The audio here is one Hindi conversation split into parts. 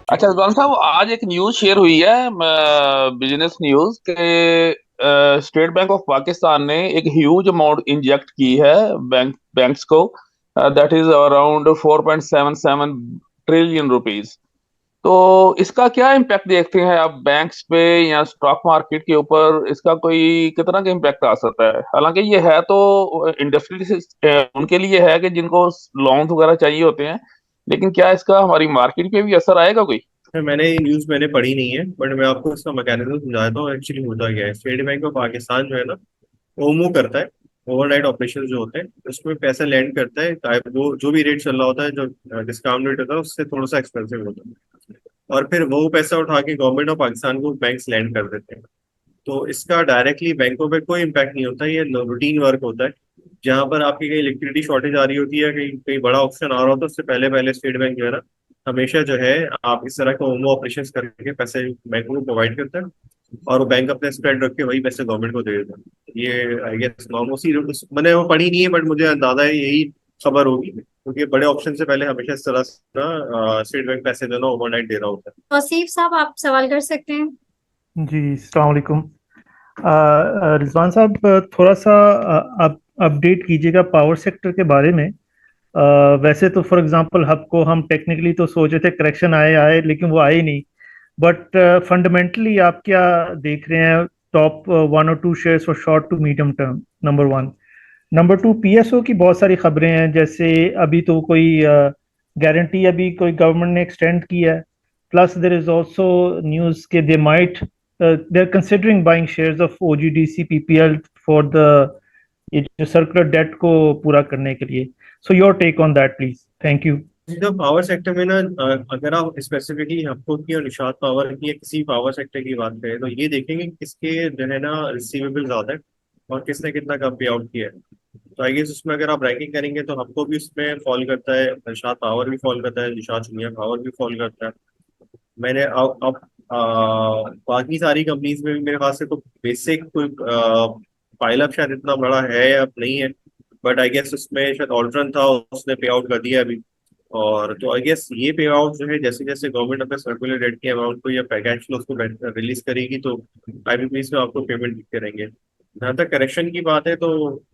अच्छा रिजवान साहब, आज एक न्यूज शेयर हुई है, बिजनेस न्यूज के स्टेट बैंक ऑफ पाकिस्तान ने एक ह्यूज अमाउंट इंजेक्ट की है बैंक्स को। That is around 4.77 trillion rupees. तो इसका क्या इम्पैक्ट देखते हैं आप बैंक्स पे या स्टॉक मार्केट के ऊपर? इसका कोई कितना का इम्पैक्ट आ सकता है? हालांकि ये है तो इंडस्ट्री उनके लिए है कि जिनको लोन वगैरह चाहिए होते हैं, लेकिन क्या इसका हमारी मार्केट पे भी असर आएगा कोई? मैंने ये न्यूज़ मैंने पढ़ी नहीं है, बट मैं आपको इसका मैकेनिज्म समझाता हूँ। एक्चुअली होता क्या है, स्टेट बैंक ऑफ पाकिस्तान जो है ना, ओमो करता है। ओवरनाइट ऑपरेशन जो होते हैं उसमें पैसा लैंड करता है, वो जो भी रेट चल रहा होता है, जो डिस्काउंट रेट होता है उससे थोड़ा सा एक्सपेंसिव होता है, और फिर वो पैसा उठा के गवर्नमेंट ऑफ पाकिस्तान को बैंक्स लैंड कर देते हैं। तो इसका डायरेक्टली बैंकों पे कोई इम्पैक्ट नहीं होता, ये रूटीन वर्क होता है। जहां पर आपकी कहीं लिक्विडिटी शॉर्टेज आ रही होती है, कहीं कहीं बड़ा ऑप्शन आ रहा होता है, उससे पहले पहले स्टेट बैंक जो है ना, हमेशा जो है आप इस तरह के ओमो ऑपरेशन करके पैसे बैंकों को प्रोवाइड करता है, और वो बैंक अपने स्प्रेड रख के वही पैसे गवर्नमेंट को दे देता है। ये आई गेस नॉर्मल सी, मैंने वो पढ़ी नहीं है, बट मुझे अंदाजा है यही खबर होगी, क्योंकि बड़े ऑप्शन से पहले हमेशा इस तरह से ना स्टेट बैंक पैसे देना ओवरनाइट दे रहा होता है। तौसीफ साहब, आप सवाल कर सकते हैं। जी अस्सलाम वालेकुम। रिजवान साहब, थोड़ा सा आप अपडेट कीजिएगा पावर सेक्टर के बारे में। वैसे तो फॉर एग्जांपल हब को हम टेक्निकली तो सोच रहे थे करेक्शन आए आए, लेकिन वो आए नहीं। बट फंडामेंटली आप क्या देख रहे हैं? टॉप 1 और 2 shares for short to medium term, number 1। Number 2, PSO की बहुत सारी खबरें हैं, जैसे अभी तो कोई गारंटी अभी कोई गवर्नमेंट ने एक्सटेंड की है। Plus there is also news के they are considering buying shares of OGDC PPL for the ये जो सर्कुलर डेट को पूरा करने के लिए। So your take on that please. Thank you. जो पावर सेक्टर में ना, अगर आप स्पेसिफिकली हपको की और निषाद पावर की या किसी पावर सेक्टर की बात करें, तो ये देखेंगे कि किसके जो है ना रिसीवेबल ज्यादा है और किसने कितना कम पे आउट किया है। तो आई गेस उसमें अगर आप रैंकिंग करेंगे तो हपको भी उसमें फॉल करता है, निषाद पावर भी फॉल करता है, निषाद चुनिया पावर भी फॉल करता है। मैंने अब बाकी सारी कंपनीज में भी मेरे ख्याल से तो बेसिक कोई पाइल शायद इतना बड़ा है अब नहीं है, बट आई गेस उसमें शायद ऑल्ट्रन था, उसने पे आउट कर दिया अभी। और तो आई गेस ये पे आउट जो है, जैसे जैसे गवर्नमेंट अपने सर्कुलर डेट के अमाउंट को या कैश फ्लो को रिलीज करेगी, तो आईबीपीएस में आपको पेमेंट करेंगे। जहाँ तक करेक्शन की बात है, तो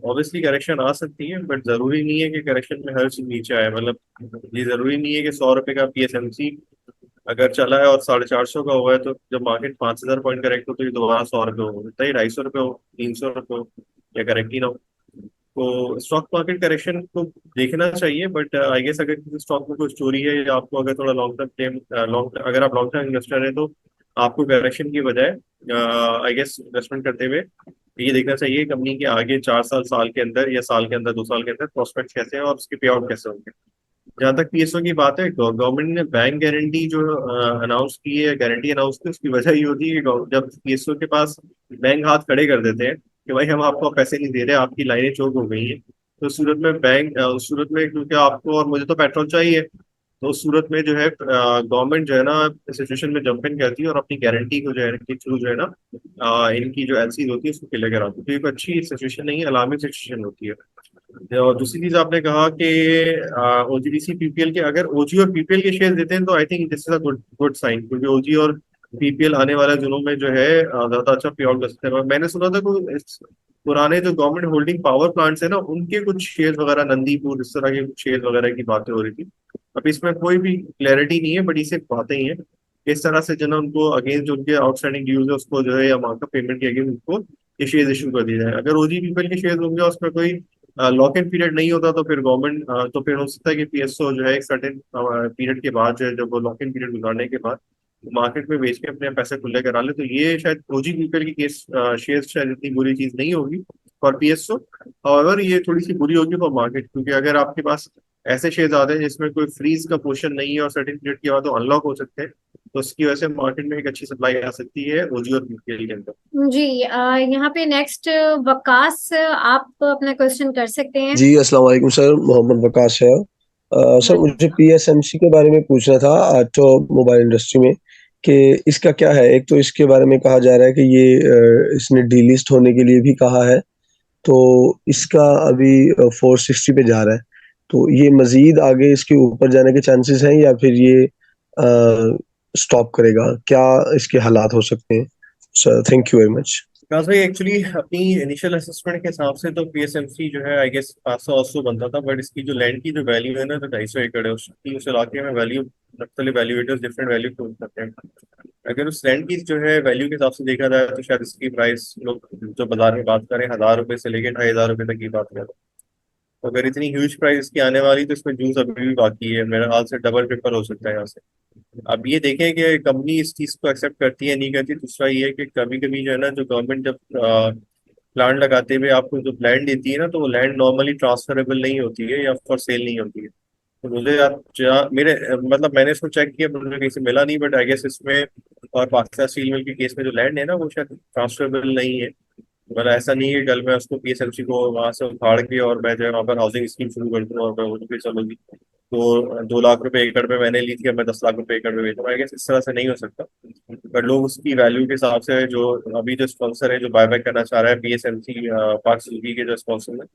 ऑब्वियसली करेक्शन आ सकती है, बट जरूरी नहीं है कि करेक्शन में हर चीज नीचे आए। मतलब ये जरूरी नहीं है कि 100 रुपए का पीएसएमसी अगर चला है और 450 का हुआ है, तो जब मार्केट 5,000 पॉइंट करेक्ट हो तो ये दोबारा 100 रुपये हो, इतना ही 250 रुपये हो, 300 रुपये हो, या करेक्ट ही ना हो। तो स्टॉक मार्केट करेक्शन को देखना चाहिए, बट आई गेस अगर किसी स्टॉक में कोई स्टोरी है, या आपको अगर थोड़ा लॉन्ग टर्म अगर आप लॉन्ग टर्म इन्वेस्टर है, तो आपको करेक्शन की बजाय आई गेस इन्वेस्टमेंट करते हुए ये देखना चाहिए कंपनी के आगे 4 साल, साल के अंदर या साल के अंदर 2 साल के अंदर प्रोस्पेक्ट कैसे हैं और उसके पे आउट कैसे होंगे। जहाँ तक पीएसओ की बात है, गवर्नमेंट ने बैंक गारंटी जो अनाउंस की है, गारंटी अनाउंस की, उसकी वजह ये होती है कि जब पीएसओ के पास बैंक हाथ खड़े कर देते हैं कि भाई हम आपको पैसे नहीं दे रहे, आपकी लाइनें चौक हो गई हैं, तो उस सूरत में उस सूरत में क्योंकि आपको और मुझे तो पेट्रोल चाहिए, तो उस सूरत में जो है गवर्नमेंट जो है ना सिचुएशन में जंप इन करती है और अपनी गारंटी को जो है के थ्रू जो है ना इनकी जो एलसी होती है उसको क्लियर कराती है। तो एक अच्छी सिचुएशन नहीं है, अलार्मिंग सिचुएशन होती है। और दूसरी चीज आपने कहा कि ओजीडीसी पीपीएल के अगर ओजी और पीपीएल के शेयर देते हैं, तो I think this is a good good sign, क्योंकि ओजी और पीपीएल आने वाले दिनों में जो है ज्यादा अच्छा पे आउट कर सकते हैं। मैंने सुना था कोई पुराने जो गवर्नमेंट होल्डिंग पावर प्लांट्स है ना, उनके कुछ शेयर वगैरह, नंदीपुर, इस तरह के कुछ शेयर वगैरह की बातें हो रही थी। अब इसमें कोई भी क्लैरिटी नहीं है, बट ये सिर्फ बातें ही हैं। इस तरह से जो ना उनको अगेंस्ट जो उनके आउटस्टैंडिंग ड्यूज है उसको जो है, या मार्कअप पेमेंट के अगेंस्ट उनको ये शेयर इशू कर दिए जाए। अगर ओजी पीपल के शेयर होंगे और उसमें कोई लॉक इन पीरियड नहीं होता, तो फिर गवर्नमेंट तो फिर हो सकता है कि पीएसओ जो है एक सर्टेन पीरियड के बाद जो है, जब वो लॉक इन पीरियड गुजारने के बाद मार्केट में बेच के अपने पैसे खुले करा ले, तो ये शायद ओजी पीपल की केस शेयर शायद इतनी बुरी चीज नहीं होगी फॉर पीएसओ। और ये थोड़ी सी बुरी होगी फॉर मार्केट, क्योंकि अगर आपके पास ऐसे शेयर आते हैं जिसमें कोई फ्रीज का पोर्शन नहीं है और सर्टेन पीरियड के बाद वो अनलॉक हो सकते हैं, तो उसकी वजह से मार्केट में एक अच्छी सप्लाई आ सकती है ओजी और पीपीएल के अंदर। जी, यहाँ पे नेक्स्ट वकास, आप अपना क्वेश्चन कर सकते हैं। जी अस्सलाम वालेकुम सर, मोहम्मद वकास है। सर वालेकुम मुझे सलाम। पीएसएमसी के बारे में पूछना था, ऑटोमोबाइल इंडस्ट्री में, कि इसका क्या है। एक तो इसके बारे में कहा जा रहा है कि ये इसने डीलिस्ट होने के लिए भी कहा है, तो इसका अभी 460 पे जा रहा है। तो ये मजीद आगे इसके ऊपर जाने के चांसेस हैं, या फिर ये स्टॉप करेगा? क्या इसके हालात हो सकते हैं? Sir thank you very much. विकास भाई, एक्चुअली अपनी इनिशियल असेसमेंट के हिसाब से तो पीएसएमसी जो है आई गेस 500-800 बनता था, बट इसकी जो लैंड की जो वैल्यू है ना, तो 250 एकड़ है। उसकी उस इलाके में वैल्यू, मुख्तलिफ वैल्यूएटर्स डिफरेंट वैल्यू कोट करते हैं। अगर उस लैंड की जो है वैल्यू के हिसाब से देखा जाए तो शायद इसकी प्राइस लोग जो बाजार में बात करें 1,000 रुपए से लेकर 2,500 रुपए तक की बात करें। तो अगर इतनी ह्यूज प्राइस की आने वाली तो इसमें जूस अभी भी बाकी है, मेरे ख्याल से डबल ट्रिपल हो सकता है यहाँ से। अब ये देखें कि कंपनी इस चीज को एक्सेप्ट करती है नहीं करती। दूसरा ये है कि कभी कभी जो है ना, जो गवर्नमेंट जब प्लान लगाते हुए आपको जो लैंड देती है ना, तो वो लैंड नॉर्मली ट्रांसफरेबल नहीं होती है या फॉर सेल नहीं होती है। तो मुझे आप जहाँ मेरे मतलब मैंने इसको चेक किया, मुझे कहीं से मिला नहीं, बट आई गेस इसमें और पाकिस्तान स्टील मिल के केस में जो लैंड है ना, वो शायद ट्रांसफरेबल नहीं है। मतलब ऐसा नहीं है कि कल मैं उसको पीएसएमसी को वहां से उखाड़ के और मैं जो है वहाँ पर हाउसिंग स्कीम शुरू कर दूँ और मैं वो भी चलूंगी। तो 2 लाख रुपए एकड़ पे मैंने ली थी, अब मैं 10 लाख रुपए एकड़ पे बेचूंगा। आई गेस इस तरह से नहीं हो सकता। बट लोग उसकी वैल्यू के हिसाब से, जो अभी जो स्पॉन्सर है जो बायबैक करना चाह रहा है, पीएसएमसी पार्क सुजुकी के जो स्पॉन्सर है,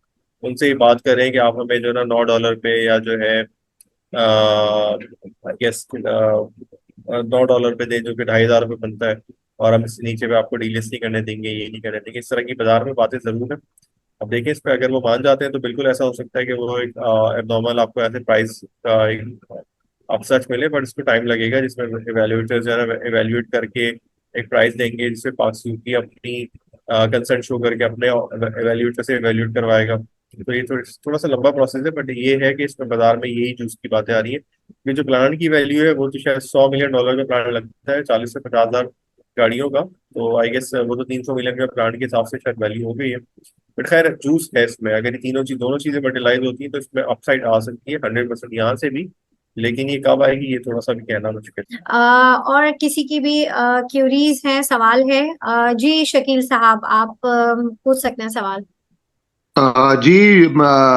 उनसे ही बात कर रहे हैं कि आप हमें जो है ना $9 पे या जो है गेस $9 पे दे, जो कि 2,500 रुपये बनता है, और हम इससे नीचे पे आपको डीलिस्ट नहीं करने देंगे, ये नहीं करने देंगे। इस तरह की बाजार में बातें जरूर है। अब देखिए इस पे अगर वो मान जाते हैं तो बिल्कुल ऐसा हो सकता है कि वो एक एबनॉर्मल आपको ऐसे प्राइस का एक अपसच मिले, बट इसको टाइम लगेगा, जिसमें इवेल्युएटर्स जो है ना इवेल्युएट करके एक प्राइस देंगे, जिससे पासुकी अपनी कंसर्न शो करके अपने इवेल्युएटर से इवेल्युएट करवाएगा। तो ये थोड़ा सा लंबा प्रोसेस है, बट ये है कि इसमें बाजार में यही जूस की बातें आ रही है। ये जो प्लांट की वैल्यू है वो तो शायद $100 मिलियन का प्लांट लगता है, 40 से 50 हज़ार गाड़ियों का। तो आई गेस वो तो 300 मिलियन का प्लांट के हिसाब से शायद वैल्यू हो गई है। बट खैर जूस है इसमें, अगर ये तीनों चीज दोनों चीजें मल्टीलाइज होती हैं तो इसमें अपसाइड आ सकती है 100% यहाँ से भी। लेकिन ये कब आएगी ये थोड़ा सा भी कहना मुश्किल है। और किसी की भी क्यूरीज हैं, सवाल है? जी शकील साहब, आप पूछ सकते हैं सवाल। जी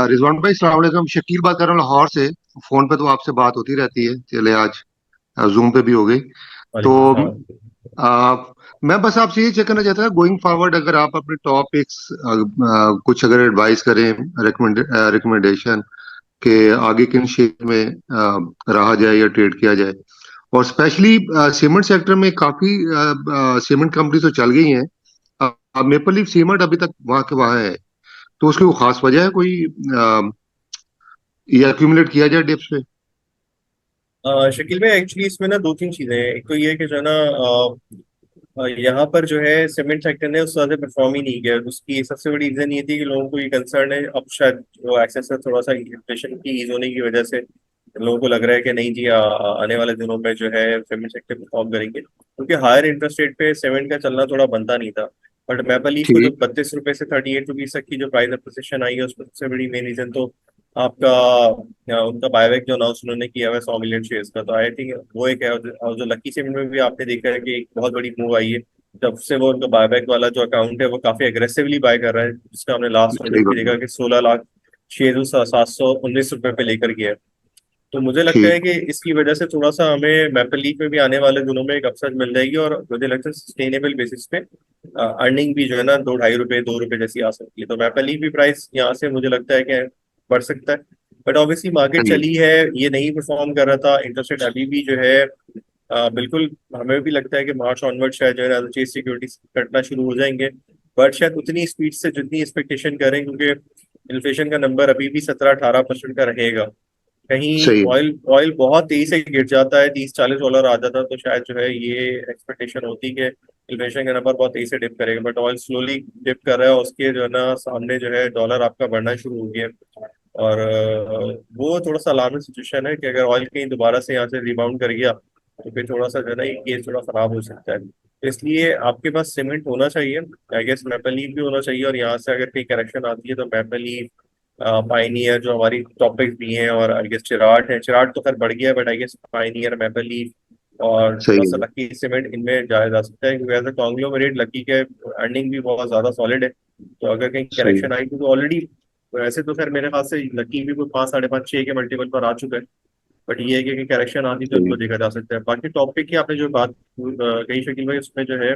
रिजवान भाई सलाम वालेकुम। शकील बात कर रहा हूँ लाहौर से। फोन पे तो आपसे बात होती रहती है, चले आज जूम पे भी हो गई। तो वालेकुम सलाम। आ, मैं बस आपसे ये चेक करना चाहता था, गोइंग फॉरवर्ड अगर आप अपने टॉपिक्स कुछ अगर एडवाइस करें, रिकमेंडेशन के आगे किन शेयर में रहा जाए या ट्रेड किया जाए। और स्पेशली सीमेंट सेक्टर में काफी सीमेंट कंपनी तो चल गई हैं। मेपल लीफ सीमेंट अभी तक वहां के वहां है, तो उसकी कोई खास वजह है कोई, ये एक्यूमुलेट किया जाए डिप्स पे? शकील भाई, एक्चुअली इसमें ना दो तीन चीजें हैं। एक तो ये है कि जो है ना यहाँ पर जो है सीमेंट सेक्टर ने उस तरह से परफॉर्म ही नहीं किया। उसकी सबसे बड़ी रीजन ये थी कि लोगों को ये कंसर्न है, अब शायद वो एक्सेस है थोड़ा सा इन्फ्लेशन की ईज होने की वजह से लोगों को लग रहा है कि नहीं जी, आने वाले दिनों में जो है सीमेंट सेक्टर परफॉर्म करेंगे, क्योंकि हायर इंटरेस्ट रेट पे सीमेंट का चलना थोड़ा बनता नहीं था। बट मैपल लीफ को जो ठीक। 32 रुपए से 38 रुपीज तक की जो प्राइस अप्रिसिएशन आई है, उसमें सबसे बड़ी मेन रीजन तो आपका उनका बायबैक जो अनाउंस उन्होंने किया हुआ है 100 मिलियन शेयर्स का, तो आई थिंक वो एक है। और जो लकी सीमेंट में भी आपने देखा है कि एक बहुत बड़ी मूव आई है, जब से वो उनका बायबैक वाला जो अकाउंट है वो काफी अग्रेसिवली बाय कर रहा है, जिसका हमने लास्ट ऑडिट सही भी बात देखा है। कि 16 लाख शेयर 719 रुपए पे लेकर गया है। तो मुझे लगता है ठीक। कि इसकी वजह से थोड़ा सा हमें मैपल लीफ में भी आने वाले दिनों में एक अपसाइड मिल जाएगी, और मुझे लगता है सस्टेनेबल बेसिस पे अर्निंग भी जो है ना 2-2.5 रुपए 2 रुपए जैसी आ सकती है। तो मैपल लीफ भी प्राइस यहाँ से मुझे लगता है कि बढ़ सकता है। बट ऑब्वियसली मार्केट सही। चली है, ये नहीं परफॉर्म कर रहा था, इंटरेस्ट रेट अभी भी जो है बिल्कुल हमें भी लगता है कि मार्च ऑनवर्ड शायद जो है चीज सिक्योरिटी कटना शुरू हो जाएंगे। बट शायद उतनी स्पीड से जितनी एक्सपेक्टेशन करें, क्योंकि इन्फ्लेशन का नंबर अभी भी 17-18% का रहेगा। कहीं सही। ऑयल ऑयल बहुत तेजी से गिर जाता है, $30-40 आ जाता है, तो शायद जो है ये एक्सपेक्टेशन होती है कि इन्फ्लेशन का नंबर बहुत तेजी से डिप करेगा। बट ऑयल स्लोली डिप कर रहा है, उसके जो है ना सामने जो है डॉलर आपका बढ़ना शुरू हो गया है। और वो थोड़ा सा अलार्मिंग सिचुएशन है कि अगर ऑयल कहीं दोबारा से यहाँ से रिबाउंड कर गया तो फिर थोड़ा सा जो है ना ये केस थोड़ा खराब हो सकता है। तो इसलिए आपके पास सीमेंट होना चाहिए, आई गेस मैपल लीफ भी होना चाहिए, और यहाँ से अगर कहीं करेक्शन आती है तो मैपल लीफ, पाइनियर जो हमारी टॉपिक भी हैं, और आई गेस चिराट है। चिराट तो खैर बढ़ गया है, but I guess pioneer, maple leaf और थोड़ा सही सा है। लकी सीमेंट, इनमें जाया जा सकता है, क्योंकि एज अ कॉन्ग्लोमरेट लकी के अर्निंग भी बहुत ज्यादा सॉलिड है। तो अगर कहीं सही। करेक्शन आई, क्योंकि ऑलरेडी वैसे तो खैर मेरे ख्याल से लकी भी कोई 5, 5.5, 6 के मल्टीपल पर आ चुका है। बट ये है कि करेक्शन आती तो सही। इनको देखा जा सकता है। बाकी टॉपिक की आपने जो बात कही शकील भाई, उसमें जो है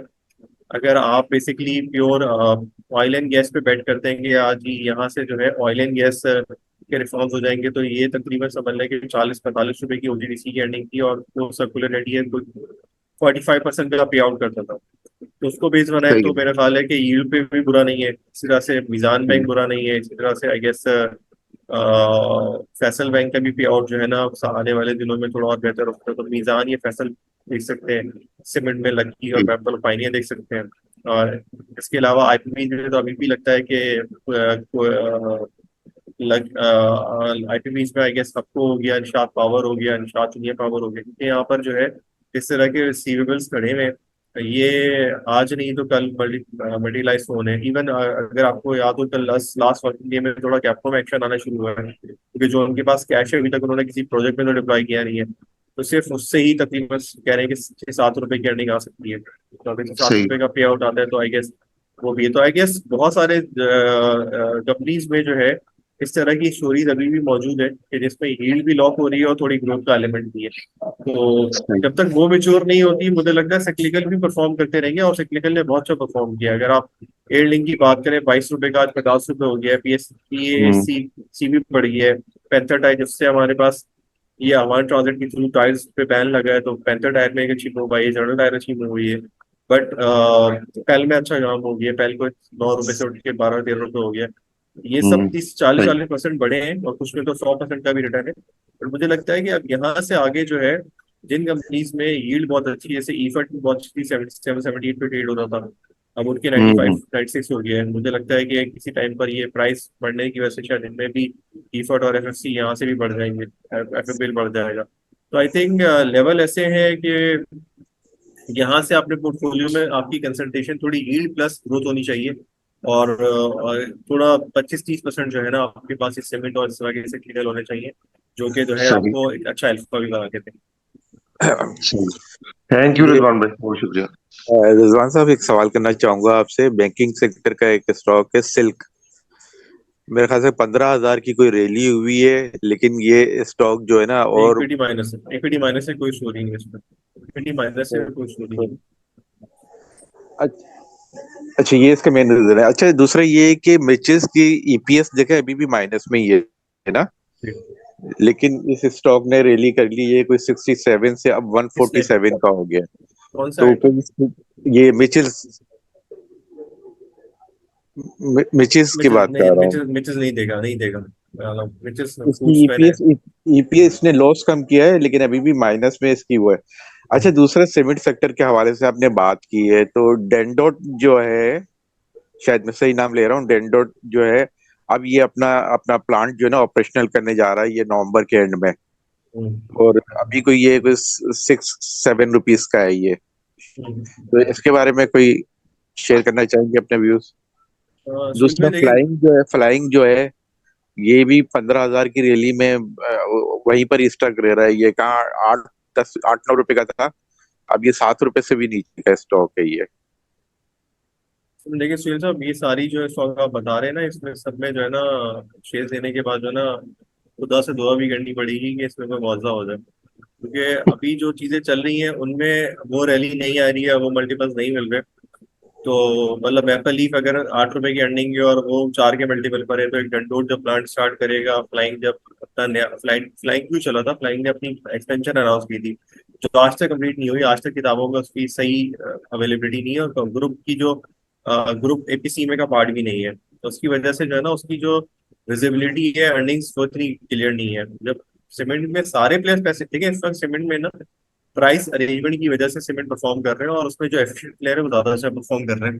अगर आप basically pure oil and gas पे बेट करते हैं कि आज ही यहाँ से जो है ऑयल एंड गैस के रिफॉर्म्स हो जाएंगे तो ये तकरीबन समझ लें कि 40-45 रुपए की ओजीडीसी की अर्निंग थी, और वो सर्कुलर रेट ये 45% का पे आउट करता था। तो उसको बेस बनाए सही तो है। मेरा ख्याल है कि यील्ड पे भी बुरा नहीं है, इसी तरह से मीजान बैंक बुरा नहीं है, इसी तरह से आई गेस फैसल बैंक का भी पे आउट जो है ना आने वाले दिनों में थोड़ा और बेहतर होता है। तो मीजान या फैसल देख सकते हैं, सीमेंट में लकी और जी। मैपल पाइनियर देख सकते हैं। और इसके अलावा आईपीपी में तो अभी भी लगता है कि आईपीपी में आई गेस आपको हो गया, निशात पावर हो गया, निशात इंडिया पावर हो गया, क्योंकि यहाँ पर जो है इस तरह के रिसीवेबल्स खड़े हुए हैं, ये आज नहीं तो कल मल्टीलाइज होने हैं। इवन अगर आपको याद हो कल लास्ट वर्किंग डे में थोड़ा कैप्को में एक्शन आना शुरू हुआ है, क्योंकि जो उनके पास कैश है अभी तक उन्होंने किसी प्रोजेक्ट में तो डिप्लॉय किया नहीं है, तो सिर्फ उससे ही तकरीबन कह रहे हैं कि 6-7 रुपए की अर्निंग आ सकती है। तो अगर 7 सही। रुपए का पे आउट आता है तो आई गेस वो भी है। तो आई गेस बहुत सारे कंपनीज में जो है इस तरह की स्टोरीज अभी भी मौजूद है कि जिसमें यील्ड भी लॉक हो रही है और थोड़ी ग्रोथ का एलिमेंट भी है। तो सही। जब तक वो मेच्योर नहीं होती मुझे लगता है सिक्लिकल भी परफॉर्म करते रहेंगे, और सिक्लिकल ने बहुत अच्छा परफॉर्म किया। अगर आप एयरलिंक की बात करें 22 रुपए का आज 50 रुपए हो गया है। हम्म। सी भी बढ़ गई है। पैंथर टायर जब से हमारे पास ये हमारे ट्रांजिट के थ्रू टायर्स पे बैन लगा है तो पैंथर टायर में एक अच्छी मूव आई है, जनरल टायर अच्छी मूव हुई है। बट पेल में अच्छा काम हो गया, पेल को 9 रुपए से उठ के 12-13 रुपए हो गया। ये सब हम्म। 30-40 सही। 40% बढ़े हैं, और कुछ में तो 100% का भी रिटर्न है। और मुझे लगता है कि अब यहाँ से आगे जो है जिन कंपनीज में यील्ड बहुत अच्छी है, जैसे ईफट बहुत अच्छी थी, 77-78 पे ट्रेड होता था, अब उनके 95 हम्म। 96 हो गया है। मुझे लगता है कि किसी टाइम पर ये प्राइस बढ़ने की वजह से शायद इनमें भी ईफट और एफएफसी यहाँ से भी बढ़ जाएंगे, एफएफबीएल बढ़ जाएगा। तो आई थिंक लेवल ऐसे हैं कि यहाँ से अपने पोर्टफोलियो में आपकी कंसंट्रेशन थोड़ी यील्ड प्लस ग्रोथ होनी चाहिए, और थोड़ा 25-30% जो है ना आपके पास इस सीमेंट और इस तरह के सिक्लिकल होने चाहिए, जो कि जो है सही। आपको एक अच्छा अल्फा भी लगा के दें। सही। थैंक यू ये रिजवान भाई, बहुत शुक्रिया। रिजवान साहब एक सवाल करना चाहूंगा आपसे। बैंकिंग सेक्टर का एक स्टॉक है सिल्क, मेरे ख्याल से 15,000 की कोई रैली हुई है, लेकिन ये स्टॉक जो है ना और इक्विटी माइनस है, कोई स्टोरी नहीं है इसमें। इक्विटी माइनस है, कोई स्टोरी नहीं अच्छा ये इसका मेन रीजन है। अच्छा दूसरा ये है कि मिचेस की ईपीएस देखा अभी भी माइनस में ही है ना, है। लेकिन इस स्टॉक ने रैली कर ली, ये कोई 67 से अब किसने? 147 का हो गया। कौन सा तो है? ये मिचेस की मिचेस बात नहीं, कर रहा हूँ। मिचेस नहीं देगा, नहीं देगा। मिचेस इसकी फूड्स मैंने। ईपीएस ने लॉस कम किया है, लेकिन अभी भी माइनस में इसकी वो है। अच्छा दूसरा सीमेंट सेक्टर के हवाले से आपने बात की है, तो डेंडोट जो है, शायद मैं सही नाम ले रहा हूँ, डेंडोट जो है अब ये अपना अपना प्लांट जो है ना ऑपरेशनल करने जा रहा है ये नवंबर के एंड में, और अभी कोई ये कोई 6-7 रुपीज का है ये। तो इसके बारे में कोई शेयर करना चाहेंगे अपने व्यूज? सुनील दूसरा भाई लेकिन फ्लाइंग जो है ये भी 15,000 की रैली में वहीं पर स्टक रह रहा है। ये कहाँ 8-9 रुपए का था, अब ये 7 रुपए से भी नीचे का स्टॉक है ये। देखिए सुनील साहब, ये सारी जो है स्टॉक आप बता रहे हैं ना, इसमें सब में जो है ना शेयर देने के बाद जो है ना खुदा से दुआ भी करनी पड़ेगी कि इसमें कोई मुआवजा हो जाए, क्योंकि अभी जो चीजें चल रही हैं उनमें वो रैली नहीं आ रही है, वो मल्टीपल्स नहीं मिल रहे। तो मतलब एप्पल लीफ अगर 8 रुपए की अर्निंग है और वो 4 के मल्टीपल पर है, तो एक डंडोट जब प्लांट स्टार्ट करेगा, फ्लाइंग जब अपना नया फ्लाइंग क्यों चला था, फ्लाइंग ने अपनी एक्सपेंशन अनाउंस की थी जो आज तक कंप्लीट नहीं हुई, आज तक किताबों में उसकी सही अवेलेबिलिटी नहीं है, और ग्रुप की जो ग्रुप एपीसीएमए का पार्ट भी नहीं है, तो उसकी वजह से जो है ना उसकी जो विजिबिलिटी है अर्निंग्स वो इतनी क्लियर नहीं है। जब सीमेंट में सारे प्लेयर्स पैसे, ठीक है इस वक्त सीमेंट में ना प्राइस अरेंजमेंट की वजह से सीमेंट परफॉर्म कर रहे हैं, और उसमें जो एफिशिएंट प्लेयर है वो ज्यादा अच्छा परफॉर्म कर रहे हैं।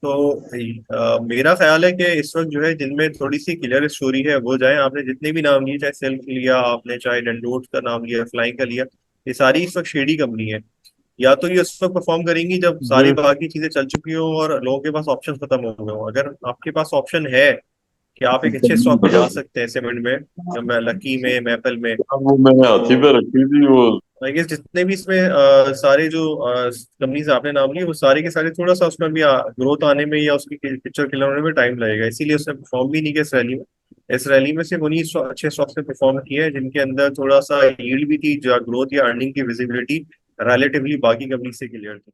तो मेरा ख्याल है कि इस वक्त जो है जिनमें थोड़ी सी क्लियर स्टोरी है वो जाए। आपने जितने भी नाम लिए, चाहे सेल्फ लिया आपने, चाहे डंडोट का नाम लिया, फ्लाइंग का लिया, ये सारी इस वक्त शेडी कंपनी है। या तो ये उस वक्त परफॉर्म करेंगी जब सारी ये बाकी चीजें चल चुकी हो और लोगों के पास ऑप्शन खत्म हो गए हो। अगर आपके पास ऑप्शन है कि आप एक अच्छे स्टॉक में जा सकते हैं सीमेंट में, लकी में, मैपल में, वो मैंने हाथी तो पे रखी थी वो। आई गेस जितने भी इसमें सारे जो कंपनीज आपने नाम लिए वो सारे के सारे थोड़ा सा उसमें भी ग्रोथ आने में या उसकी पिक्चर क्लियर होने में टाइम लगेगा, इसीलिए उसने परफॉर्म भी नहीं किया इस रैली में। इस रैली में सिर्फ उन्हीं अच्छे स्टॉक्स ने परफॉर्म किया है जिनके अंदर थोड़ा सा यील्ड भी थी, जो ग्रोथ या अर्निंग की विजिबिलिटी रिलेटिवली बाकी कंपनी से क्लियर थी।